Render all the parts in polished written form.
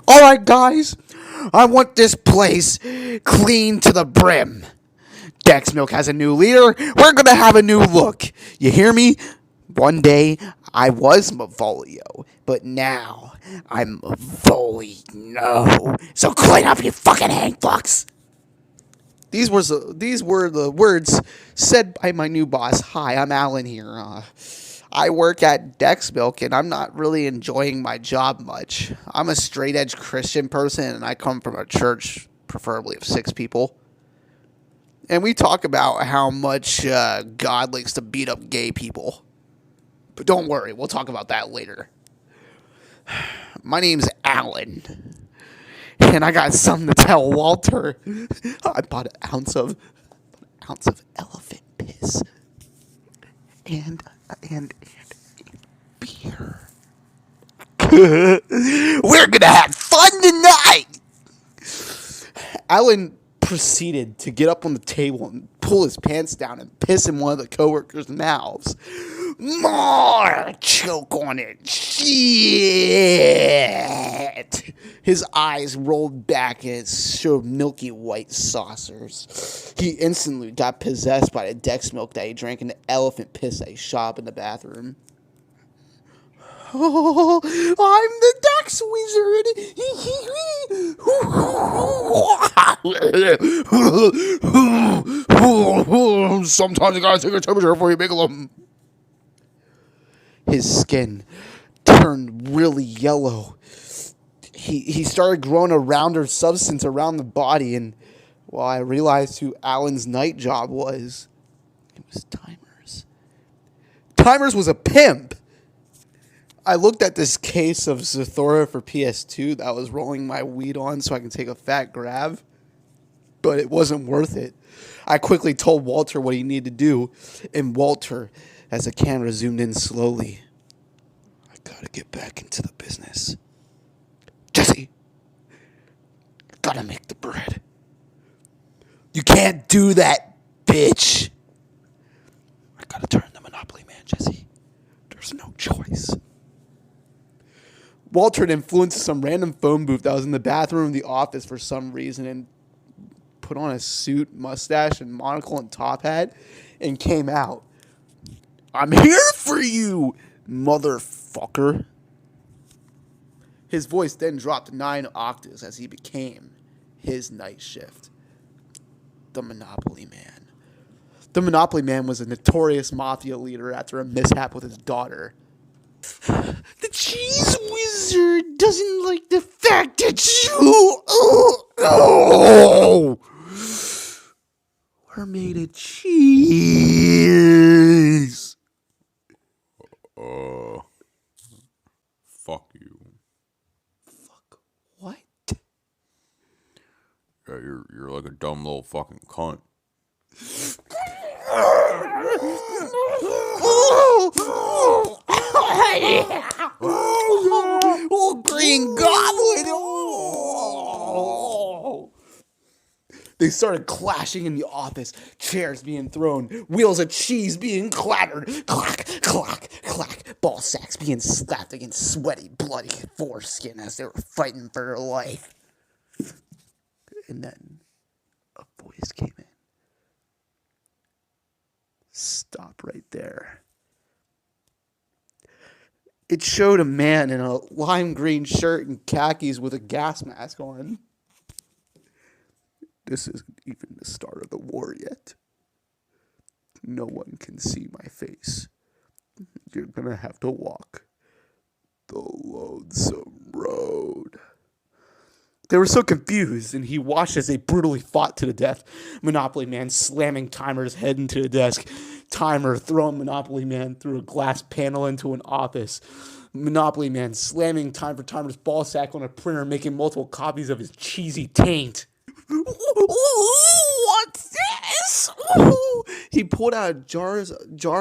Alright, guys, I want this place clean to the brim. Dex Milk has a new leader. We're gonna have a new look. You hear me? One day I was Mavolio, but now I'm Mavolino. So clean up, you fucking hang fucks. These were the words said by my new boss. Hi, I'm Alan here. I work at Dex Milk, and I'm not really enjoying my job much. I'm a straight edge Christian person, and I come from a church, preferably of 6 people. And we talk about how much God likes to beat up gay people. But don't worry, we'll talk about that later. My name's Alan. And I got something to tell Walter. I bought an ounce of elephant piss. And beer. We're gonna have fun tonight. Alan proceeded to get up on the table and pull his pants down and piss in one of the coworkers' mouths. More! Choke on it. Shit! His eyes rolled back and showed milky white saucers. He instantly got possessed by the Dex Milk that he drank and the elephant piss that he shot up in the bathroom. Oh, I'm the Dex Wizard. Sometimes you gotta take a temperature before you make them. His skin turned really yellow. He started growing a rounder substance around the body, and well, I realized who Alan's night job was. It was Timers. Timers was a pimp. I looked at this case of Zathora for PS2 that I was rolling my weed on so I can take a fat grab, but it wasn't worth it. I quickly told Walter what he needed to do, and Walter, as the camera zoomed in slowly, I gotta get back into the business. Jesse, I gotta make the bread. You can't do that, bitch. I gotta turn the Monopoly man, Jesse. There's no choice. Walter had influenced some random phone booth that was in the bathroom of the office for some reason and put on a suit, mustache, and monocle and top hat and came out. I'm here for you, motherfucker. His voice then dropped 9 octaves as he became his night shift. The Monopoly Man. The Monopoly Man was a notorious mafia leader after a mishap with his daughter. The cheese wizard doesn't like the fact that you were made of cheese. Fuck you. Fuck what? Yeah, you're like a dumb little fucking cunt. Oh, Green Goblin! Oh. They started clashing in the office, chairs being thrown, wheels of cheese being clattered, clack, clack, clack, ball sacks being slapped against sweaty, bloody foreskin as they were fighting for their life. And then a voice came in. Stop right there. It showed a man in a lime green shirt and khakis with a gas mask on. This isn't even the start of the war yet. No one can see my face. You're gonna have to walk the lonesome road. They were so confused, and he watched as they brutally fought to the death. Monopoly Man slamming Timer's head into the desk. Timer throwing Monopoly Man through a glass panel into an office. Monopoly Man slamming Timer's ball sack on a printer, making multiple copies of his cheesy taint. What's this? He pulled out a jar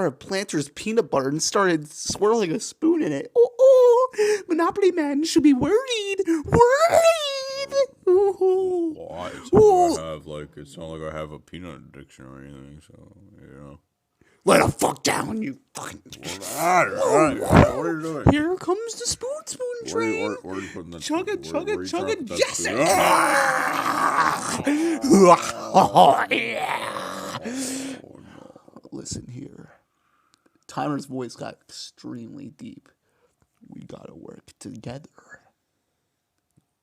of Planters peanut butter and started swirling a spoon in it. Monopoly Man should be worried. Well, it's not like I have a peanut addiction or anything, so, you know. Lay the fuck down, you fucking... What are you doing? Here comes the spoon train. Where are you putting that? Chug it, Jesse. Oh, yeah. Oh, no. Listen here. Timer's voice got extremely deep. We gotta work together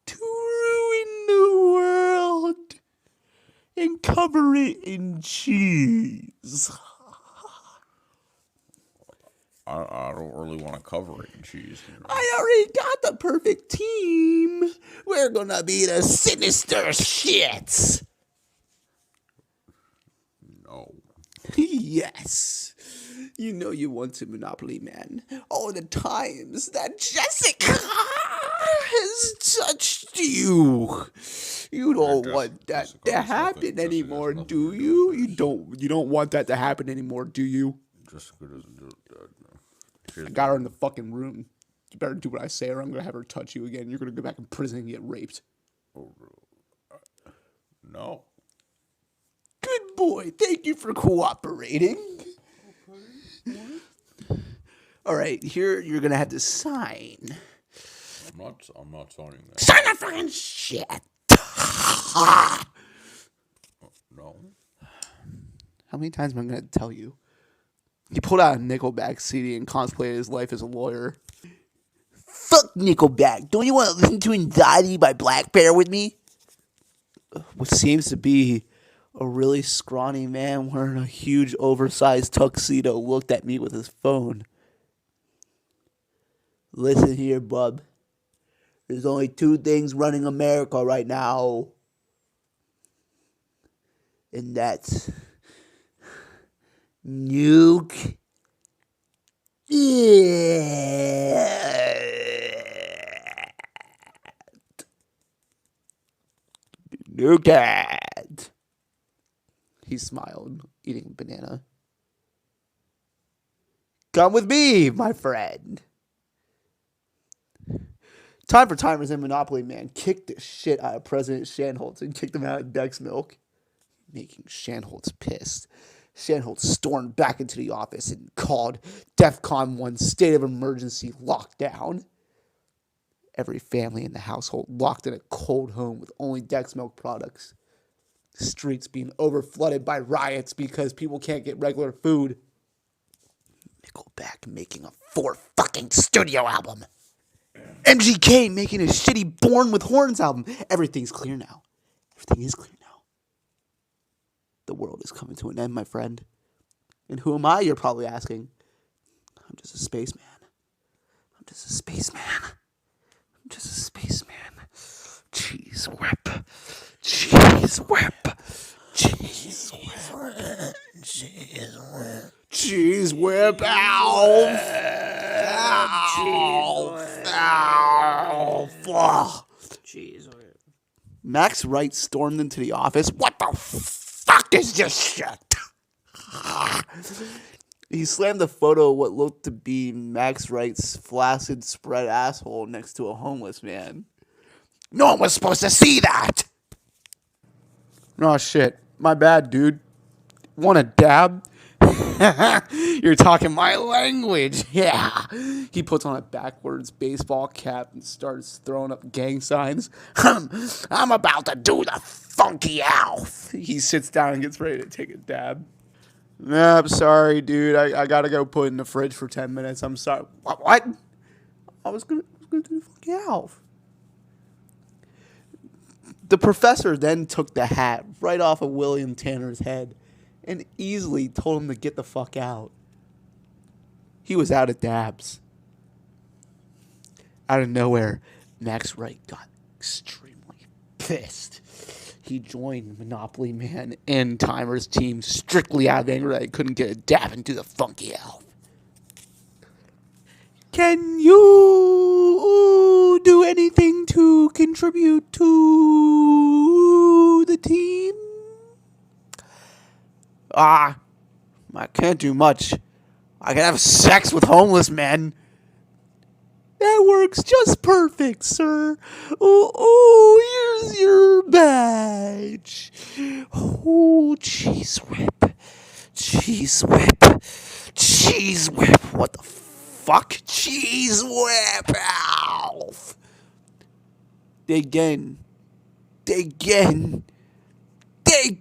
to ruin the world and cover it in cheese. I don't really want to cover it in cheese. I already got the perfect team. We're gonna be the sinister shits. No. Yes. You know you want to, Monopoly Man. All the times that Jessica has touched you. You don't want that to happen anymore, do you? You don't want that to happen anymore, do you? Jessica doesn't do that. I got her in the fucking room. You better do what I say or I'm gonna have her touch you again. You're gonna go back in prison and get raped. Oh, no. Good boy. Thank you for cooperating. All right, here you're gonna have to sign. I'm not signing that. Sign the fucking shit. No. How many times am I gonna tell you? He pulled out a Nickelback CD and cosplayed his life as a lawyer. Fuck Nickelback. Don't you want to listen to Anxiety by BlackBear with me? What seems to be a really scrawny man wearing a huge oversized tuxedo looked at me with his phone. Listen here, bub. There's only two things running America right now. And that's nuke. Nuke it. He smiled, eating a banana. Come with me, my friend. Time for timers and Monopoly Man kicked the shit out of President Shanholtz and kicked him out of Dex Milk, making Shanholtz pissed. Shanholtz stormed back into the office and called DEFCON 1 state of emergency lockdown. Every family in the household locked in a cold home with only Dex Milk products. Streets being overflooded by riots because people can't get regular food. Nickelback making a 4 fucking studio album. MGK making a shitty Born with Horns album. Everything's clear now. Everything is clear now. The world is coming to an end, my friend. And who am I, you're probably asking? I'm just a spaceman. I'm just a spaceman. I'm just a spaceman. Cheese whip. Cheese whip. Cheese whip. Cheese whip. Cheese whip. Ow. Ow. Ow. Cheese whip. Max Wright stormed into the office. What the fuck is this shit? He slammed a photo of what looked to be Max Wright's flaccid spread asshole next to a homeless man. No one was supposed to see that! Oh shit. My bad, dude. Want a dab? You're talking my language. Yeah. He puts on a backwards baseball cap and starts throwing up gang signs. I'm about to do the funky Alf. He sits down and gets ready to take a dab. Nah, I'm sorry, dude. I gotta go put it in the fridge for 10 minutes. I'm sorry. What? I was gonna do the funky Alf. The professor then took the hat right off of William Tanner's head and easily told him to get the fuck out. He was out of dabs. Out of nowhere, Max Wright got extremely pissed. He joined Monopoly Man and Timer's team strictly out of anger that he couldn't get a dab into the funky Elf. Can you do anything to contribute to the team? I can't do much. I can have sex with homeless men. That works just perfect, sir. Oh, here's your badge. Oh, cheese whip. Cheese whip. Cheese whip. What the fuck? Cheese whip, Alf. They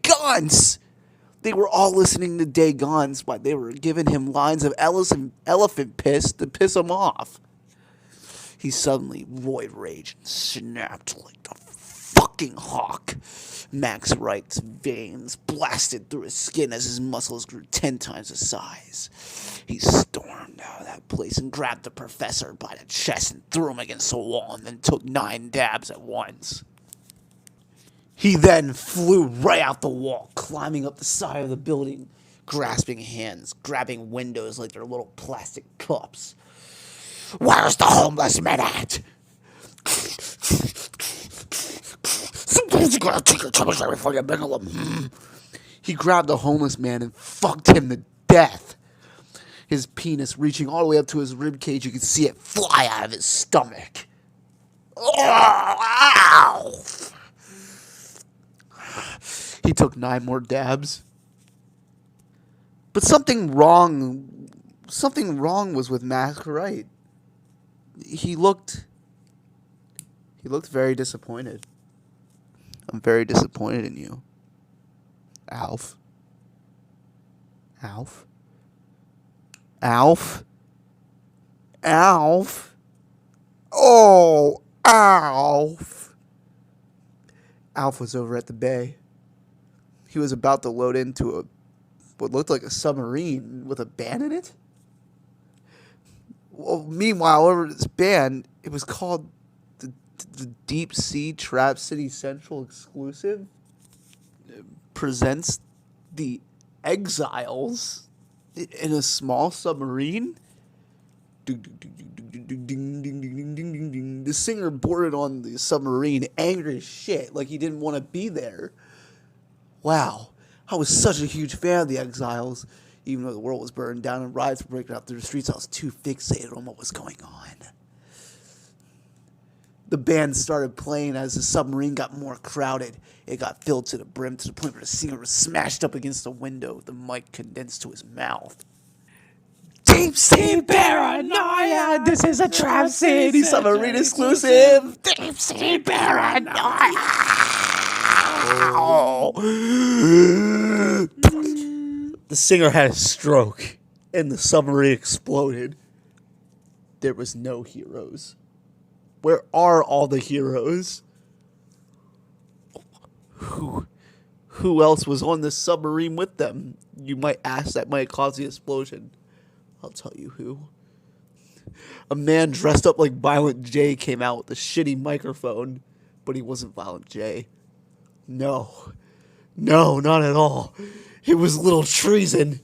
guns. They were all listening to Dagons, but they were giving him lines of elephant piss to piss him off. He suddenly roid raged and snapped like the fucking hawk. Max Wright's veins blasted through his skin as his muscles grew 10 times the size. He stormed out of that place and grabbed the professor by the chest and threw him against the wall and then took 9 dabs at once. He then flew right out the wall, climbing up the side of the building, grasping hands, grabbing windows like they're little plastic cups. Where's the homeless man at? Sometimes you gotta take your troubles before you mingle them. He grabbed the homeless man and fucked him to death. His penis reaching all the way up to his ribcage, you could see it fly out of his stomach. Ow! He took 9 more dabs. But something wrong was with Max Wright. He looked very disappointed. I'm very disappointed in you, Alf. Alf? Alf? Alf? Oh, Alf. Alf was over at the bay. He was about to load into what looked like a submarine with a band in it. Well, meanwhile, over this band, it was called the Deep Sea Trap City Central Exclusive. It presents the Exiles in a small submarine. The singer boarded on the submarine, angry as shit, like he didn't want to be there. Wow, I was such a huge fan of the Exiles. Even though the world was burning down and riots were breaking out through the streets, I was too fixated on what was going on. The band started playing as the submarine got more crowded. It got filled to the brim to the point where the singer was smashed up against the window. The mic condensed to his mouth. Deep Sea Paranoia! This is a Trap City submarine exclusive! Deep Sea Paranoia! The singer had a stroke, and the submarine exploded. There was no heroes. Where are all the heroes? Who else was on this submarine with them? You might ask, that might cause the explosion. I'll tell you who. A man dressed up like Violent J came out with a shitty microphone, but he wasn't Violent J. No, not at all. It was Little Treason.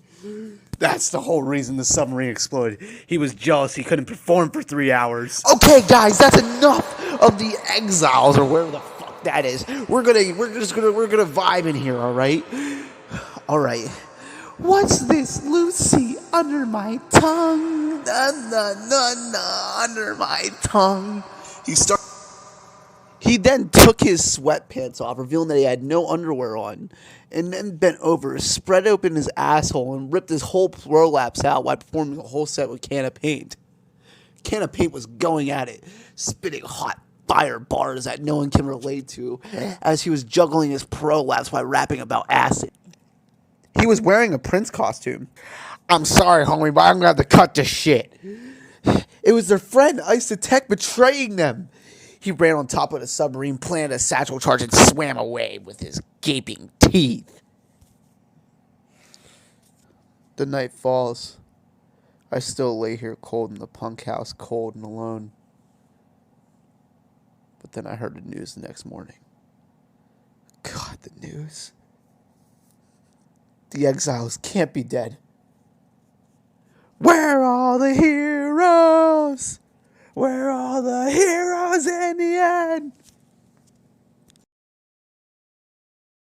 That's the whole reason the submarine exploded. He was jealous he couldn't perform for 3 hours. Okay, guys, that's enough of the Exiles or wherever the fuck that is. We're gonna vibe in here, all right? All right. What's this, Lucy, under my tongue? Under my tongue. He then took his sweatpants off, revealing that he had no underwear on, and then bent over, spread open his asshole, and ripped his whole prolapse out while performing a whole set with Can of Paint. Can of Paint was going at it, spitting hot fire bars that no one can relate to, as he was juggling his prolapse while rapping about acid. He was wearing a Prince costume. I'm sorry, homie, but I'm gonna have to cut this shit. It was their friend, Ice the Tech, betraying them. He ran on top of the submarine, planted a satchel charge, and swam away with his gaping teeth. The night falls. I still lay here cold in the punk house, cold and alone. But then I heard the news the next morning. God, the news. The Exiles can't be dead. Where are the heroes? Where are the heroes in the end?